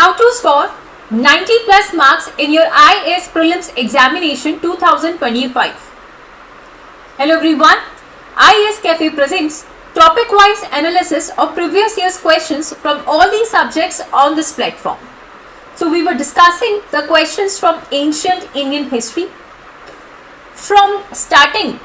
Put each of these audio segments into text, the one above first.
How to score 90 plus marks in your IAS Prelims Examination 2025. Hello everyone, IAS Cafe presents topic-wise analysis of previous year's questions from all the subjects on this platform. So we were discussing the questions from ancient Indian history, from starting,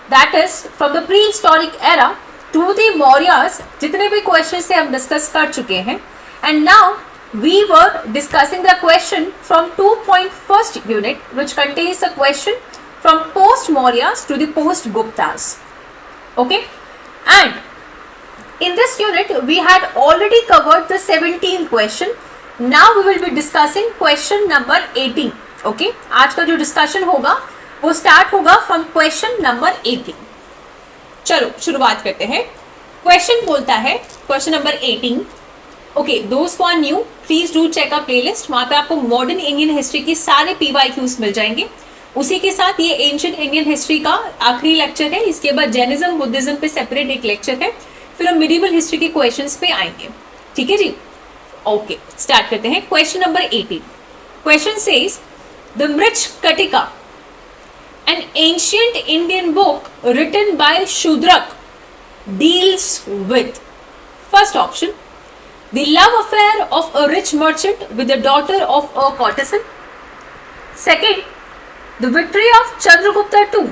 that is from the prehistoric era to the Mauryas, जितने भी questions से हम discuss कर चुके हैं. And now we were discussing the question from 2.1st unit, which contains the question from post-Mauryas to the post-Guptas. Okay, and in this unit we had already covered the 17th question. Now we will be discussing question number 18. Okay, आज का जो discussion होगा वो start होगा from question number 18. चलो शुरुआत करते हैं. Question बोलता है question number 18. ओके, दोस्त for new please do check a playlist. वहाँ पे आपको मॉडर्न इंडियन हिस्ट्री के सारे PYQs मिल जाएंगे. उसी के साथ ये एंशिएंट इंडियन हिस्ट्री का आखिरी लेक्चर है. इसके बाद जैनिज्म बुद्धिज्म पे सेपरेट एक लेक्चर है. फिर हम मिडिवल हिस्ट्री के क्वेश्चंस पे आएंगे. ठीक है जी. ओके, स्टार्ट करते हैं. Question number 18. Question says the Mrichchhakatika, an ancient Indian book written by Shudraka, deals with. First option, the love affair of a rich merchant with the daughter of a courtesan. Second, the victory of Chandragupta II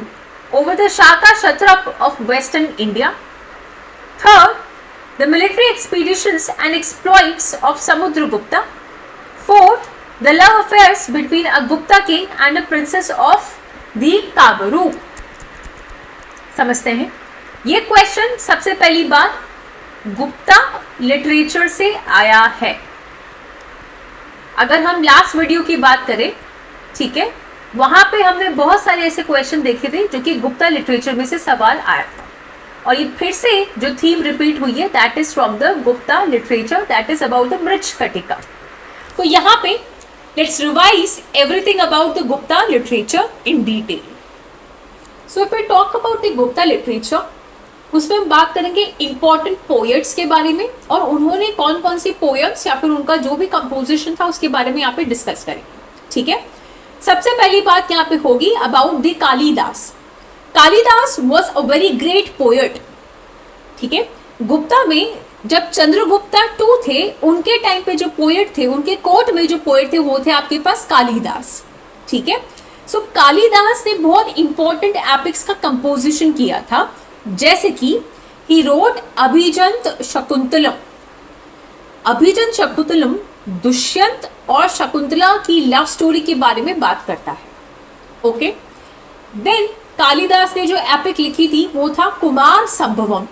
over the Shaka Kshatrap of Western India. Third, the military expeditions and exploits of Samudragupta. Fourth, the love affairs between a Gupta king and a princess of the Kabaru. समझते हैं. ये question सबसे पहली बात Gupta literature से आया है. अगर हम लास्ट वीडियो की बात करें, ठीक है, वहां पे हमने बहुत सारे ऐसे क्वेश्चन देखे थे जो कि गुप्ता लिटरेचर में से सवाल आया था. और ये फिर से जो थीम रिपीट हुई है, that is from the Gupta literature, that is about the Mrichchhakatika. तो यहाँ पे let's revise everything about the Gupta literature in detail. So if we talk about the Gupta literature, उसमें हम बात करेंगे इंपॉर्टेंट पोएट्स के बारे में और उन्होंने कौन कौन सी पोएम्स या फिर उनका जो भी कंपोजिशन था उसके बारे में यहाँ पे डिस्कस करेंगे. ठीक है. सबसे पहली बात यहाँ पे होगी about the Kalidas. Kalidas was a very great poet. ठीक है. गुप्ता में जब चंद्रगुप्ता II थे, उनके टाइम पे जो पोएट थे, उनके कोर्ट में जो पोएट थे वो थे आपके पास कालिदास. ठीक है. सो कालिदास ने बहुत इंपॉर्टेंट एपिक्स का कंपोजिशन किया था, जैसे कि ही रोट अभिजंत शकुंतलम. अभिजंत शकुंतलम दुष्यंत और शकुंतला की लव स्टोरी के बारे में बात करता है. ओके. देन कालिदास ने जो एपिक लिखी थी वो था कुमार संभवम.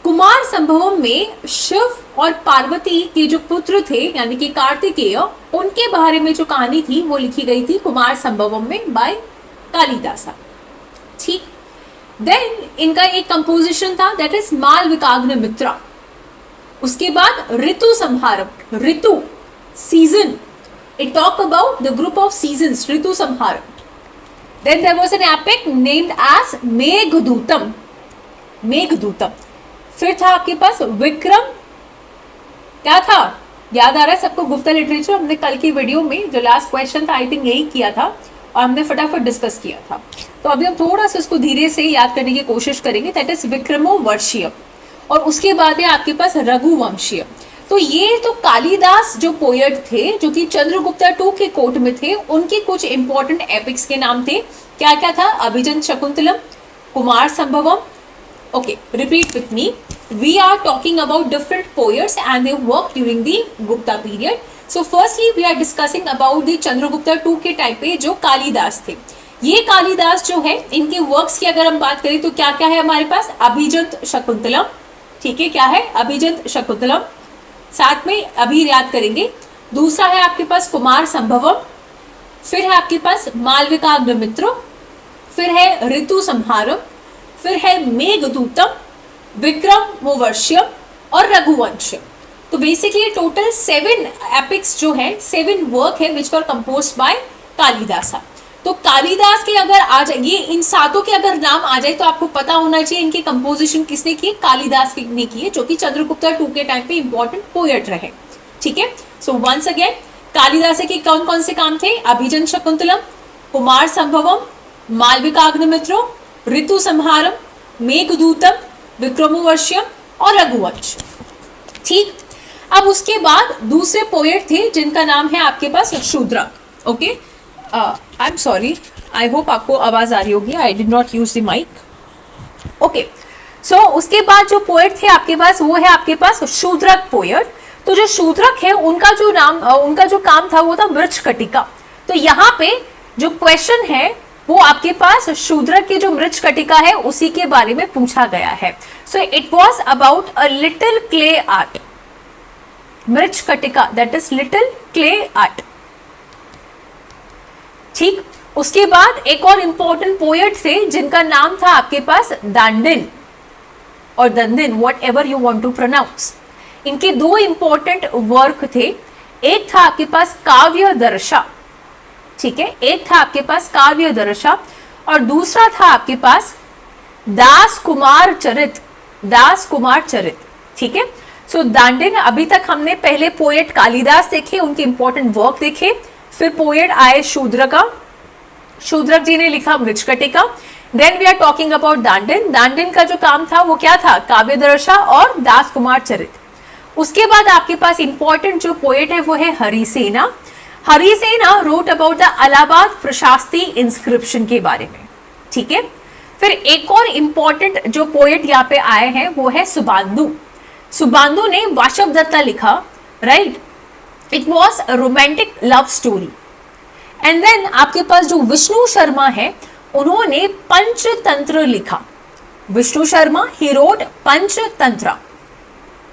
कुमार संभवम में शिव और पार्वती के जो पुत्र थे यानी कि कार्तिकेय, उनके बारे में जो कहानी थी वो लिखी गई थी कुमार संभवम में बाय कालिदास. ठीक. देन इनका एक कंपोजिशन था दैट इज मालविकाग्निमित्रा. उसके बाद ऋतु संहारम, ऋतु season, it talk about the group of seasons, Ritu Samharam. Then there was an epic named as Meghadutam, Meghadutam. फिर था आपके पास विक्रम. क्या था, याद आ रहा है सबको? गुप्ता लिटरेचर हमने कल की वीडियो में जो लास्ट क्वेश्चन था आई थिंक यही किया था और हमने फटाफट डिस्कस किया था. तो अभी हम थोड़ा सा उसको धीरे से याद करने की कोशिश करेंगे. That is Vikramorvashiyam. और उसके बाद है आपके पास रघुवंशीय. तो ये तो कालिदास जो पोएट थे जो कि चंद्रगुप्ता II के कोर्ट में थे, उनके कुछ इंपॉर्टेंट एपिक्स के नाम थे. क्या क्या था? Abhijnana Shakuntalam, Kumara Sambhavam. Okay, repeat with me. We are talking about different poets and they work during the Gupta period. So firstly we are discussing about the Chandragupta II के टाइम पे जो कालिदास थे. ये कालिदास जो है, इनके वर्क्स की अगर हम बात करें तो क्या क्या है हमारे पास? अभिजंत शकुंतलम. ठीक है, क्या है? अभिजंत शकुंतलम. साथ में अभी याद करेंगे. दूसरा है आपके पास कुमार संभवम. फिर है आपके पास मालविकाग्निमित्र. फिर है ऋतु संहारम. फिर है मेघदूतम, विक्रमोवर्ष्य और रघुवंश. तो बेसिकली टोटल 7 एपिक्स जो है, 7 वर्क है विच वर कंपोज्ड बाय कालिदास. तो कालिदास के अगर आ जाए, ये इन सातों के अगर नाम आ जाए तो आपको पता होना चाहिए इनके कंपोजिशन किसने किए, कालिदास ने किए, जो कि चंद्रगुप्ता II के टाइम पे इंपॉर्टेंट पोएट रहे। ठीक है। सो वंस अगेन कालिदास के कौन कौन से काम थे? अभिजन शकुंतलम, कुमार संभवम, मालविकाग्निमित्रो, ऋतु संहारम, मेघदूतम, विक्रमोर्वश्यम और रघुवंश। ठीक, अब उसके बाद दूसरे पोएट थे जिनका नाम है आपके पास Shudraka. Okay, I am sorry, I hope आपको आवाज आ रही होगी, I did not use the mic. Okay, so उसके बाद जो पोएट थे आपके पास वो है आपके पास शूद्रक पोएट। तो जो शूद्रक है उनका जो नाम उनका जो काम था वो था मृच्छकटिका। तो यहाँ पे जो क्वेश्चन है वो आपके पास शूद्रक की जो मृच्छकटिका है उसी के बारे में पूछा गया है। So it was about a little clay art, Mricchakatika that is little clay art. ठीक, उसके बाद एक और इंपॉर्टेंट पोएट थे जिनका नाम था आपके पास दांडिन और Dandin, whatever you want to pronounce. इनके दो इंपॉर्टेंट वर्क थे, एक था आपके पास काव्य दर्शा, ठीक है, एक था आपके पास काव्य दर्शा और दूसरा था आपके पास दास कुमार चरित, दास कुमार चरित। ठीक है, सो दांडिन, अभी तक हमने पहले पोएट कालिदास देखे, उनके इंपॉर्टेंट वर्क देखे, फिर पोएट आए शूद्रका, शूद्रक जी ने लिखा Mrichchhakatika. Then we are talking about Dandin, Dandin का जो काम था वो क्या था? काव्य दर्शा और दास कुमार चरित। उसके बाद आपके पास इंपॉर्टेंट जो पोएट है वो है Harisena. Harisena wrote about the Allahabad Prashasti inscription के बारे में। ठीक है, फिर एक और इंपॉर्टेंट जो पोएट यहाँ पे आए हैं वो है सुबांदु। सुबांदु ने वाशवदत्ता लिखा, right, it was a romantic love story. And then आपके पास जो विष्णु शर्मा है उन्होंने पंचतंत्र लिखा। विष्णु शर्मा ही रोट पंचतंत्र,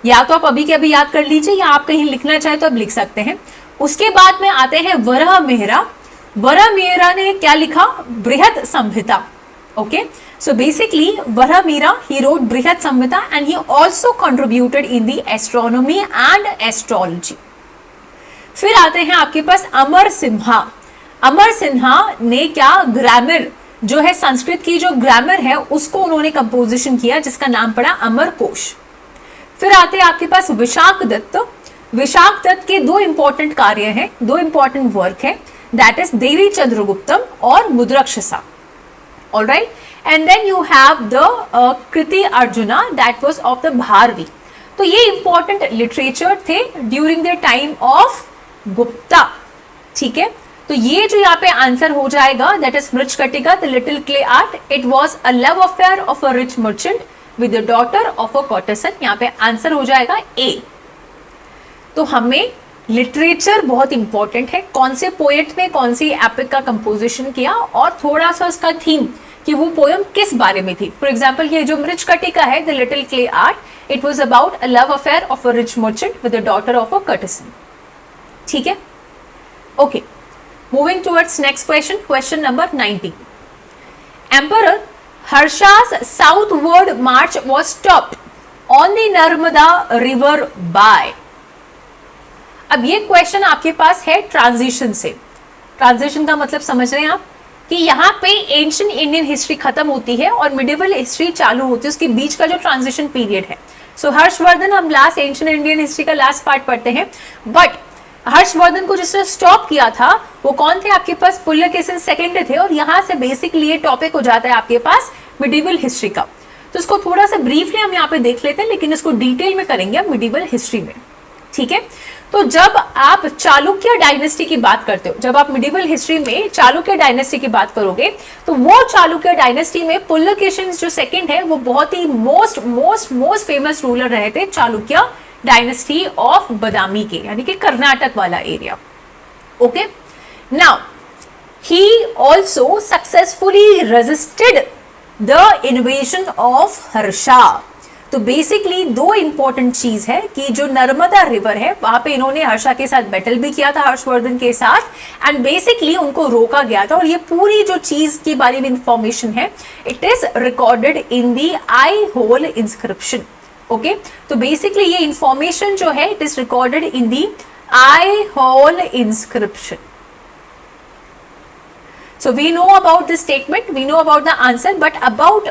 या तो आप अभी के अभी याद कर लीजिए या आप कहीं लिखना चाहे तो आप लिख सकते हैं। उसके बाद में आते हैं वरह मेहरा। वरह मेहरा ने क्या लिखा? Brihat Samhita. Okay, so basically Varaha Mihira he wrote Brihat Samhita and he also contributed in the astronomy and astrology. फिर आते हैं आपके पास अमर सिन्हा। अमर सिन्हा ने क्या? ग्रामर जो है, संस्कृत की जो ग्रामर है उसको उन्होंने कंपोजिशन किया जिसका नाम पड़ा अमर कोश। फिर आते हैं आपके पास विशाख दत्त। विशाख दत्त के दो इंपॉर्टेंट कार्य हैं, दो इंपॉर्टेंट वर्क है, दैट इज देवी चंद्रगुप्तम और Mudrarakshasa. Alright, and then you have the Kirat Arjuna that was of the Bharavi. तो ये इंपॉर्टेंट लिटरेचर थे during the time of Gupta. ठीक है, तो ये जो यहाँ पे आंसर हो जाएगा that is Mrichchhakatika the little clay art, it was a love affair of a rich merchant with the daughter of a courtesan. यहाँ पे आंसर हो जाएगा ए। तो हमें लिटरेचर बहुत इंपॉर्टेंट है, कौन से पोएट ने कौन सी एपिक का कंपोजिशन किया और थोड़ा सा उसका थीम कि वो पोएम किस बारे में थी। फॉर एग्जाम्पल ये जो मृच्छकटिका है the little clay art, it was about a love affair of a rich merchant with the daughter of a courtesan. ठीक है, okay, moving towards next question, question number 19। Emperor Harsha's southward march was stopped on the Narmada river by। अब ये question आपके पास है transition से। Transition का मतलब समझ रहे हैं आप कि यहाँ पे एंशिएंट इंडियन हिस्ट्री खत्म होती है और मिडिवल हिस्ट्री चालू होती है, उसके बीच का जो ट्रांजिशन पीरियड है। सो हर्षवर्धन, हम लास्ट एंशिएंट इंडियन हिस्ट्री का लास्ट पार्ट पढ़ते हैं, बट हर्षवर्धन को जिसने स्टॉप किया था वो कौन थे? आपके पास पुलकेशिन सेकंड थे। और यहाँ से बेसिकली ये टॉपिक हो जाता है आपके पास मिडिवल हिस्ट्री का। तो इसको थोड़ा सा ब्रीफली हम यहाँ पे देख लेते हैं, लेकिन इसको डिटेल में करेंगे हम मिडिवल हिस्ट्री में। ठीक है, तो जब आप चालुक्य डायनेस्टी की बात करते हो, जब आप मिडिवल हिस्ट्री में चालुक्य डायनेस्टी की बात करोगे तो वो चालुक्य डायनेस्टी में पुलकेशिन जो सेकंड है वो बहुत ही मोस्ट फेमस रूलर रहे थे चालुक्य डायनेस्टी ऑफ बदामी के, यानी कि कर्नाटक वाला area. Okay, now he also successfully resisted the invasion of Harsha. तो बेसिकली दो इंपॉर्टेंट चीज है कि जो नर्मदा रिवर है वहां पे इन्होंने हर्षा के साथ बैटल भी किया था, हर्षवर्धन के साथ, एंड बेसिकली उनको रोका गया था। और ये पूरी जो चीज के बारे में इंफॉर्मेशन है it is recorded in the Aihole inscription. Okay, तो बेसिकली ये इंफॉर्मेशन जो है it is recorded in the Aihole inscription. So we know about this statement, we know about the answer, but about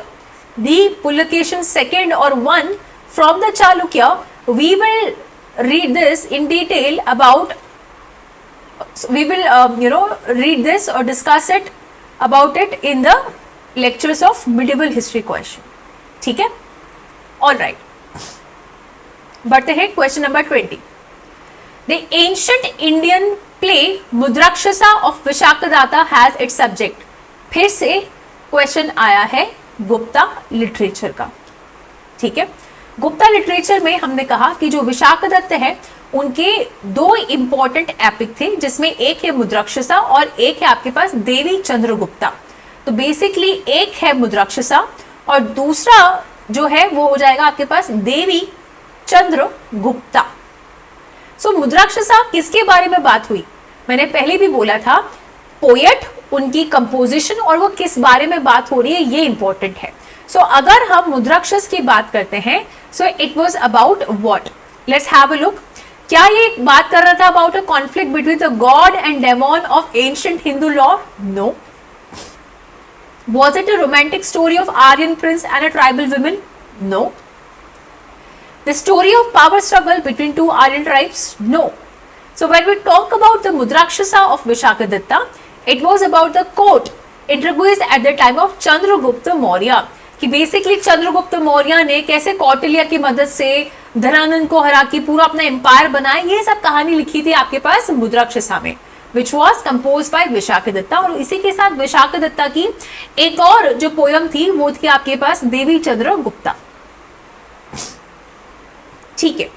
the Pulakeshin second or one from the Chalukya, we will read this in detail about, we will read this or discuss it about it in the lectures of medieval history question. ठीक है, all right, बढ़ते हैं question number 20. The ancient Indian play मुद्राक्षसा of विशाखदाता has its subject. फिर से question आया है Gupta literature का. ठीक है, गुप्ता लिटरेचर में हमने कहा कि जो विशाखदत्त है उनके दो इंपॉर्टेंट एपिक थे, जिसमें एक है मुद्राक्षसा और एक है आपके पास देवी चंद्रगुप्ता. तो बेसिकली एक है मुद्राक्षसा और दूसरा जो है वो हो जाएगा आपके पास देवी चंद्रगुप्ता. सो मुद्राक्षसा किसके बारे में बात हुई? मैंने पहले भी बोला था, पोएट, उनकी कंपोजिशन और वो किस बारे में बात हो रही है ये इंपॉर्टेंट है. सो अगर हम मुद्राक्षस की बात करते हैं, so it was about what? Let's have a look. क्या ये बात कर रहा था about a conflict between the god and demon of ancient Hindu law? No. Was it a romantic story of Aryan prince and a tribal woman? No. The story of power struggle between two Aryan tribes? No. So when we talk about the Mudrakshasa of Vishakadatta, it was about the court introduced at the time of Chandragupta Maurya. कि basically Chandragupta Maurya ने कैसे कौटिल्य की मदद से धनानंद को हरा के पूरा अपना एम्पायर बनाया, ये सब कहानी लिखी थी आपके पास मुद्राक्षसा में, which was composed by विशाखदत्ता. और इसी के साथ विशाखदत्ता की एक और जो पोयम थी वो थी आपके पास देवी चंद्रगुप्ता. ठीक है,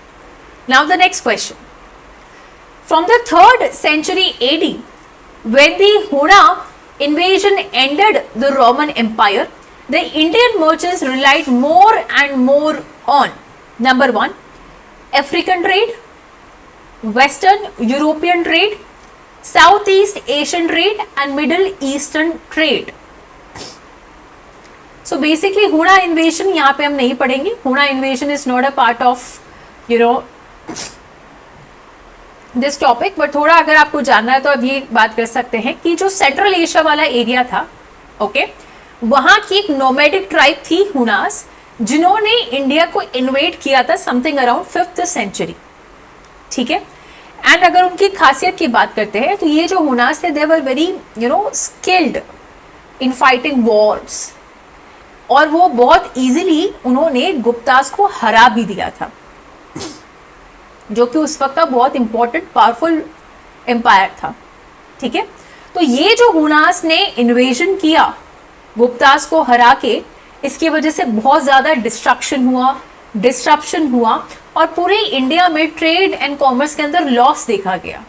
now the next question. From the 3rd century AD, when the Huna invasion ended the Roman Empire, the Indian merchants relied more and more on, number 1, African trade, Western European trade, Southeast Asian trade and Middle Eastern trade. So basically Huna invasion यहाँ पे हम नहीं पढ़ेंगे. Huna invasion is not a part of this topic, but थोड़ा अगर आपको जानना है तो अब ये बात कर सकते हैं कि जो सेंट्रल एशिया वाला एरिया था, ओके, वहां की एक नोमैडिक ट्राइब थी हुनास, जिन्होंने इंडिया को इन्वेड किया था समथिंग अराउंड 5th century. ठीक है, एंड अगर उनकी खासियत की बात करते हैं तो ये जो हुनास थे, they were very skilled in fighting wars, और वो बहुत इजीली उन्होंने गुप्तास को हरा भी दिया था, जो कि उस वक्त का बहुत इंपॉर्टेंट पावरफुल एम्पायर था. ठीक है, तो ये जो हुनास ने इन्वेजन किया गुप्तास को हरा के, इसकी वजह से बहुत ज़्यादा डिस्ट्रप्शन हुआ और पूरे इंडिया में ट्रेड एंड कॉमर्स के अंदर लॉस देखा गया.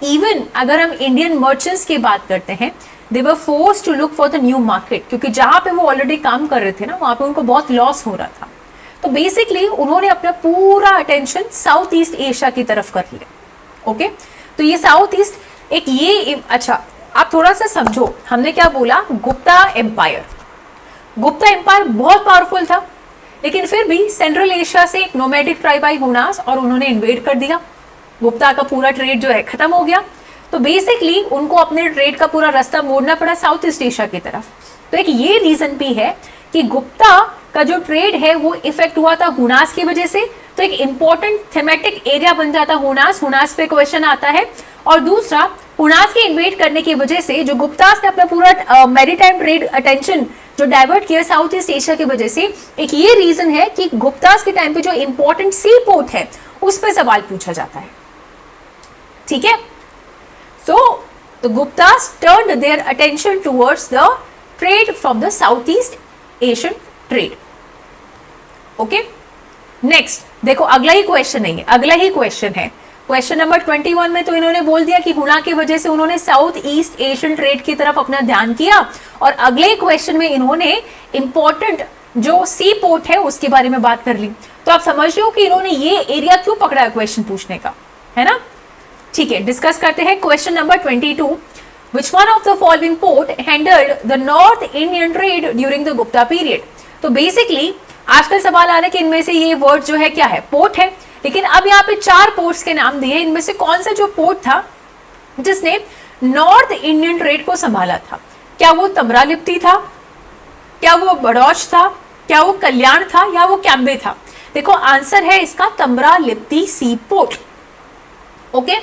इवन अगर हम इंडियन मर्चेंट्स की बात करते हैं, they were forced to look for the new market, क्योंकि जहाँ पे वो ऑलरेडी काम कर रहे थे ना, वहाँ पे उनको बहुत लॉस हो रहा था. तो बेसिकली उन्होंने अपना पूरा अटेंशन साउथ ईस्ट एशिया की तरफ कर लिया. ओके, तो ये साउथ ईस्ट एक ये, अच्छा आप थोड़ा सा समझो, हमने क्या बोला, गुप्ता एम्पायर. गुप्ता एम्पायर बहुत पावरफुल था, लेकिन फिर भी सेंट्रल एशिया से एक नोमैडिक ट्राइब आई हुनास और उन्होंने इन्वेड कर दिया. गुप्ता का पूरा ट्रेड जो है खत्म हो गया. तो बेसिकली उनको अपने ट्रेड का पूरा रास्ता मोड़ना पड़ा साउथ ईस्ट एशिया की तरफ. तो एक ये रीजन भी है कि गुप्ता का जो ट्रेड है वो इफेक्ट हुआ था हुनास की वजह से. तो एक इंपॉर्टेंट थेमेटिक एरिया बन जाता हुनास. हुनास पे क्वेश्चन आता है. और दूसरा, हुनास के इन्वेड करने की वजह से जो गुप्तास ने अपना पूरा मैरीटाइम ट्रेड अटेंशन जो डाइवर्ट किया साउथ ईस्ट एशिया की वजह से, एक ये रीजन है कि गुप्तास के टाइम पे जो इंपॉर्टेंट सी पोर्ट है उस पर सवाल पूछा जाता है. ठीक है, तो the Guptas turned their attention towards the trade from the Southeast Asian trade. Okay? Next, देखो अगला ही क्वेश्चन नहीं है, अगला ही क्वेश्चन है. क्वेश्चन नंबर 21 में तो इन्होंने बोल दिया कि हुना की वजह से उन्होंने साउथ ईस्ट एशियन ट्रेड की तरफ अपना ध्यान किया, और अगले क्वेश्चन में इन्होंने इंपॉर्टेंट जो सी पोर्ट है उसके बारे में बात कर ली. तो आप समझ रहे हो कि इन्होंने ये एरिया क्यों पकड़ा है क्वेश्चन पूछने का, है ना. ठीक है, डिस्कस करते हैं question number 22. Which one of the following port handled the North Indian trade during the Gupta period? तो बेसिकली आजकल सवाल आ रहा है कि इनमें से ये वर्ड जो है क्या है, पोर्ट है. लेकिन अब यहाँ पे 4 पोर्ट्स के नाम दिए, इनमें से कौन सा जो पोर्ट था जिसने नॉर्थ इंडियन ट्रेड को संभाला था? क्या वो तमरालिप्ती था, क्या वो बड़ौच था, क्या वो कल्याण था, या वो कैम्बे था? देखो आंसर है इसका तम्रालिप्ति सी पोर्ट। ओके,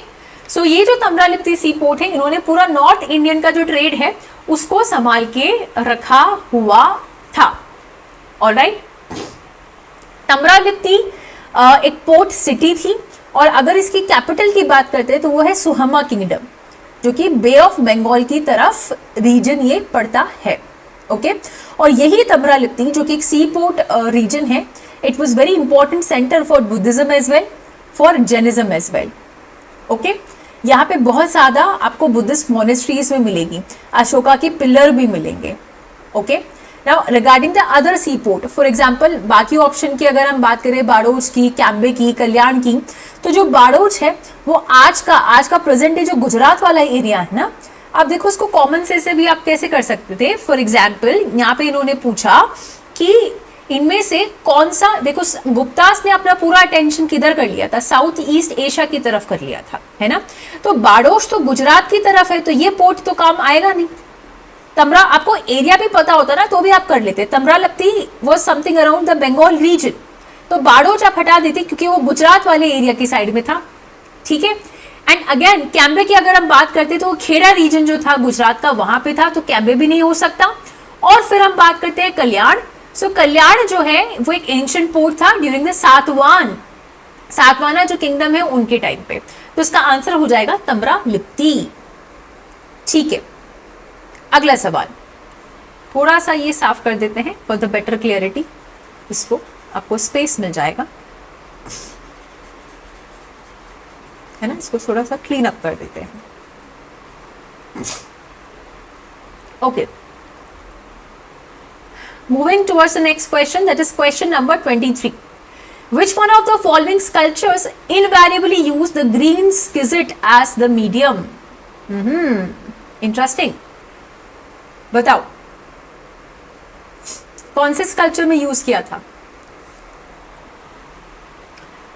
सो ये जो तम्रालिप्ति सी पोर्ट है, इन्होंने पूरा नॉर्थ इंडियन का जो ट्रेड है उसको संभाल के रखा हुआ था। ऑलराइट, तम्रालिप्ति एक पोर्ट सिटी थी, और अगर इसकी कैपिटल की बात करते हैं तो वो है सुहमा किंगडम, जो कि बे ऑफ बंगाल की तरफ रीजन ये पड़ता है। ओके, और यही तम्रालिप्ति जो कि एक सी पोर्ट रीजन है, it was very important centre for Buddhism as well, for Jainism as well. Okay, यहाँ पे बहुत ज्यादा आपको बुद्धिस्ट मोनेस्ट्रीज में मिलेगी, अशोका के पिलर भी मिलेंगे। Okay, now regarding the other sea port, for example बाकी ऑप्शन की अगर हम बात करें, बाड़ोच की, कैम्बे की, कल्याण की, तो जो बाड़ोच है वो आज का प्रेजेंट जो गुजरात वाला एरिया है ना, आप देखो उसको कॉमन से भी आप कैसे कर सकते थे। फॉर एग्जाम्पल यहाँ पे इन्होंने पूछा कि इनमें से कौन सा, देखो गुप्तास ने अपना पूरा अटेंशन किधर कर लिया था, साउथ ईस्ट एशिया की तरफ कर लिया था, है ना, तो बाड़ोश तो गुजरात की तरफ है, तो ये पोर्ट तो काम आएगा नहीं। तमरा, आपको एरिया भी पता होता ना तो भी आप कर लेते। Tamralipti was something around the Bengal region, तो बाड़ोच आप हटा देते क्योंकि वो गुजरात वाले एरिया की साइड में था। ठीक है, एंड अगेन कैम्बे की अगर हम बात करते तो खेड़ा रीजन जो था गुजरात का वहां पे था, तो कैम्बे भी नहीं हो सकता। और फिर हम बात करते हैं कल्याण। सो कल्याण जो है वो एक एंशिएंट पोर्ट था ड्यूरिंग द सातवाना जो किंगडम है उनके टाइम पे, तो इसका आंसर हो जाएगा तम्रालिप्ति। ठीक है, अगला सवाल थोड़ा सा ये साफ कर देते हैं फॉर द बेटर क्लियरिटी, इसको आपको स्पेस मिल जाएगा, है ना, इसको थोड़ा सा क्लीन अप कर देते हैं। Okay, moving towards the next question, that is question number 23. Which one of the following sculptures invariably use the green schizoid as the medium? Interesting. बताओ कौन से स्कल्पचर में यूज किया था?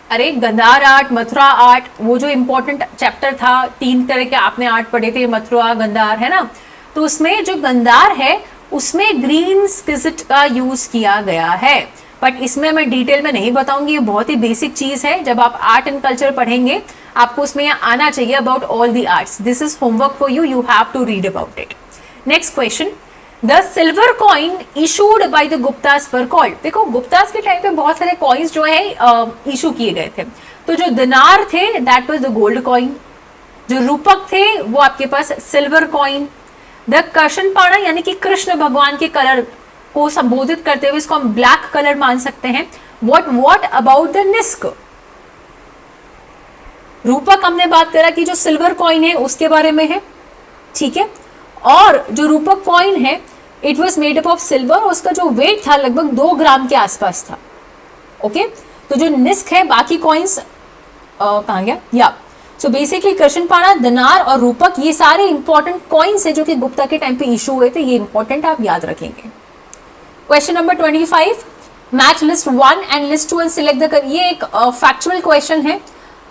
अरे गंधार आर्ट, मथुरा आर्ट, वो जो इंपॉर्टेंट चैप्टर था, 3 तरह के आपने आर्ट पढ़े थे, मथुरा, गंधार, है ना, तो उसमें जो गंधार है उसमें ग्रीन स्किजिट का यूज किया गया है, बट इसमें मैं डिटेल में नहीं बताऊंगी, ये बहुत ही बेसिक चीज है। जब आप आर्ट एंड कल्चर पढ़ेंगे आपको उसमें यहाँ आना चाहिए about all the arts. This is homework for you, you have to read about it. Next question, the silver coin issued by the Guptas were called. देखो गुप्तास के टाइम पे बहुत सारे कॉइन्स जो है इशू किए गए थे, तो जो दिनार थे that was the gold coin, जो रूपक थे वो आपके पास सिल्वर कॉइन, द कृष्ण पाणा यानी कि कृष्ण भगवान के कलर को संबोधित करते हुए इसको हम ब्लैक कलर मान सकते हैं। व्हाट अबाउट द निस्क, रूपक हमने बात करा कि जो सिल्वर कॉइन है उसके बारे में है, ठीक है, और जो रूपक कॉइन है it was made up of silver, उसका जो वेट था लगभग 2 ग्राम के आसपास था। ओके, तो जो निस्क है, बाकी कॉइन्स कहां गया, या सो बेसिकली कृष्णपाणा, दिनार और रूपक ये सारे इंपॉर्टेंट कॉइन्स है जो कि गुप्ता के टाइम पे इशू हुए थे, ये इंपॉर्टेंट आप याद रखेंगे। Question number 25, match list 1 and list 2 and select the, ये एक फैक्चुअल क्वेश्चन है,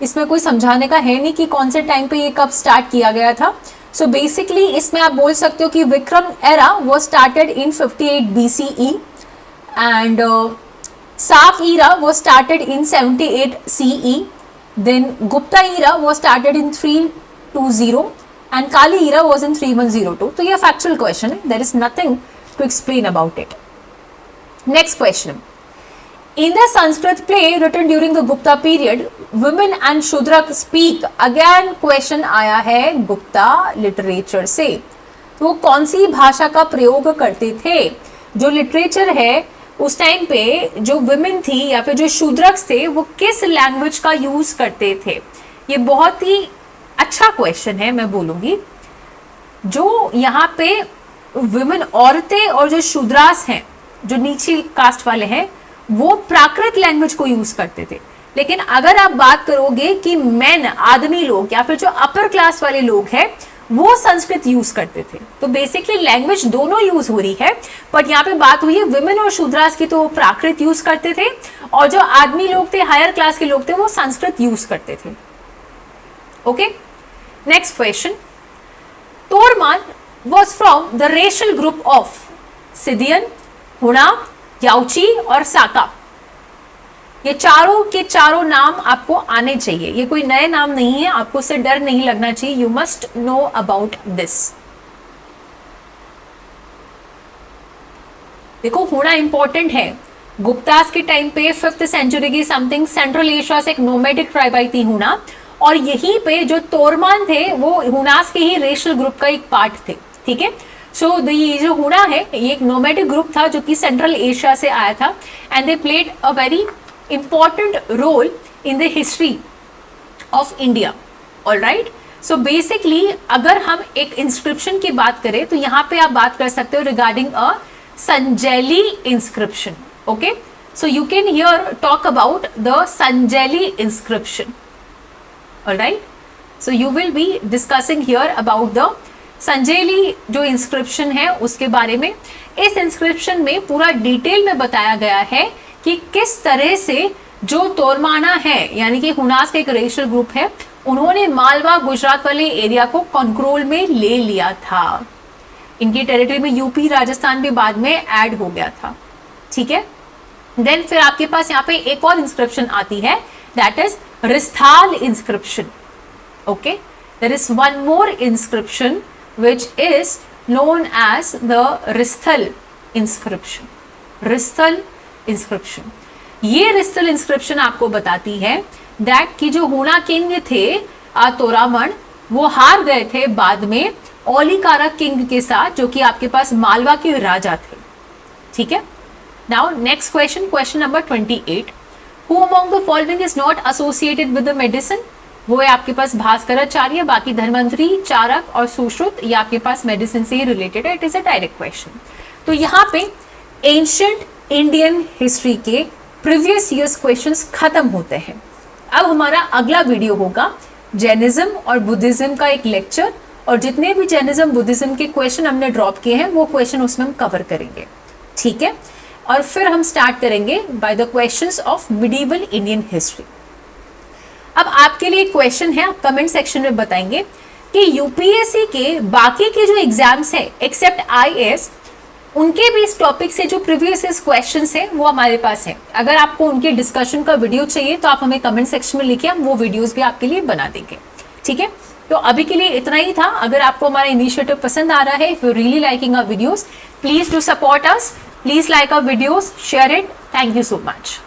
इसमें कोई समझाने का है नहीं कि कौन से टाइम पे ये कब स्टार्ट किया गया था। सो बेसिकली इसमें आप बोल सकते हो कि Vikram era was started in 58 BCE and Saka era was started in 78 CE, then Gupta era was started in 320 and Kali era was in 3102. तो ये factual question है, there is nothing to explain about it. Next question, in the Sanskrit play written during the Gupta period, women and Shudrak speak. Again question आया है Gupta literature से, तो वो कौन सी भाषा का प्रयोग करते थे? जो लिटरेचर है उस टाइम पे जो विमेन थी या फिर जो शूद्रक्स थे वो किस लैंग्वेज का यूज करते थे? ये बहुत ही अच्छा क्वेश्चन है, मैं बोलूंगी। जो यहाँ पे विमेन, औरतें और जो शूद्रास हैं, जो नीचे कास्ट वाले हैं, वो प्राकृत लैंग्वेज को यूज करते थे। लेकिन अगर आप बात करोगे कि मेन, आदमी लोग या फिर जो अपर क्लास वाले लोग हैं, वो संस्कृत यूज करते थे। तो बेसिकली लैंग्वेज दोनों यूज हो रही है, बट यहाँ पे बात हुई है विमेन और शूद्रास की, तो वो प्राकृत यूज करते थे, और जो आदमी लोग थे, हायर क्लास के लोग थे, वो संस्कृत यूज करते थे। Okay, next question, Toramana was from the racial group of Scythian, Huna, Yuezhi और साका। ये चारों के चारों नाम आपको आने चाहिए, ये कोई नए नाम नहीं है, आपको उससे डर नहीं लगना चाहिए। You must know about this. देखो हुणा इंपॉर्टेंट है। गुप्तास के टाइम पे 5th सेंचुरी की समथिंग सेंट्रल एशिया से एक नोमैडिक ट्राइब आई थी हुणा, और यहीं पे जो तोरमान थे वो हुनास के ही रेशल ग्रुप का एक पार्ट थे। ठीक है, सो ये जो हुणा है ये एक नोमैडिक ग्रुप था जो कि सेंट्रल एशिया से आया था, and they played a very important role in the history of India. Alright, so basically अगर हम एक इंस्क्रिप्शन की बात करें तो यहाँ पे आप बात कर सकते हो regarding a Sanjeli inscription. Okay, so you can here talk about the Sanjeli inscription. Alright, so you will be discussing here about the Sanjeli जो इंस्क्रिप्शन है उसके बारे में। इस इंस्क्रिप्शन में पूरा डिटेल में बताया गया है कि किस तरह से जो तोरमाना है यानी कि हुनास का एक रेशल ग्रुप है, उन्होंने मालवा गुजरात वाले एरिया को कंट्रोल में ले लिया था। इनकी टेरिटरी में यूपी राजस्थान भी बाद में ऐड हो गया था। ठीक है, देन फिर आपके पास यहाँ पे एक और इंस्क्रिप्शन आती है, that is Risthal inscription. Okay, there is one more inscription which is known as the Risthal inscription. Risthal inscription. ये रिस्थल इंस्क्रिप्शन आपको बताती है दैट कि जो हुणा किंग थे तोरामन, वो हार गए थे बाद में ओलिकारा किंग के साथ जो कि आपके पास मालवा के राजा थे। ठीक है, now next question, question number 28, who among the following is not associated with the medicine? वो है आपके पास भास्कराचार्य, बाकी धन्वंतरी, चारक और सुश्रुत, ये आपके पास मेडिसिन से ही रिलेटेड है। It is a direct question. तो यहाँ पे एंशिएंट इंडियन हिस्ट्री के प्रीवियस ईयर्स क्वेश्चंस खत्म होते हैं। अब हमारा अगला वीडियो होगा जैनिज्म और बुद्धिज्म का एक लेक्चर, और जितने भी जैनिज्म बुद्धिज्म के क्वेश्चन हमने ड्रॉप किए हैं वो क्वेश्चन उसमें हम कवर करेंगे। ठीक है, और फिर हम स्टार्ट करेंगे by the questions of medieval Indian history. अब आपके लिए क्वेश्चन है, आप कमेंट सेक्शन में बताएंगे कि यूपीएससी के बाकी के जो एग्जाम्स है एक्सेप्ट आईएएस, उनके भी इस टॉपिक से जो प्रीवियस क्वेश्चंस है वो हमारे पास है। अगर आपको उनके डिस्कशन का वीडियो चाहिए तो आप हमें कमेंट सेक्शन में लिखिए, हम वो वीडियोस भी आपके लिए बना देंगे। ठीक है, तो अभी के लिए इतना ही था। अगर आपको हमारा इनिशिएटिव पसंद आ रहा है, if you really liking our videos, please do support us, please like our videos, share it. Thank you so much.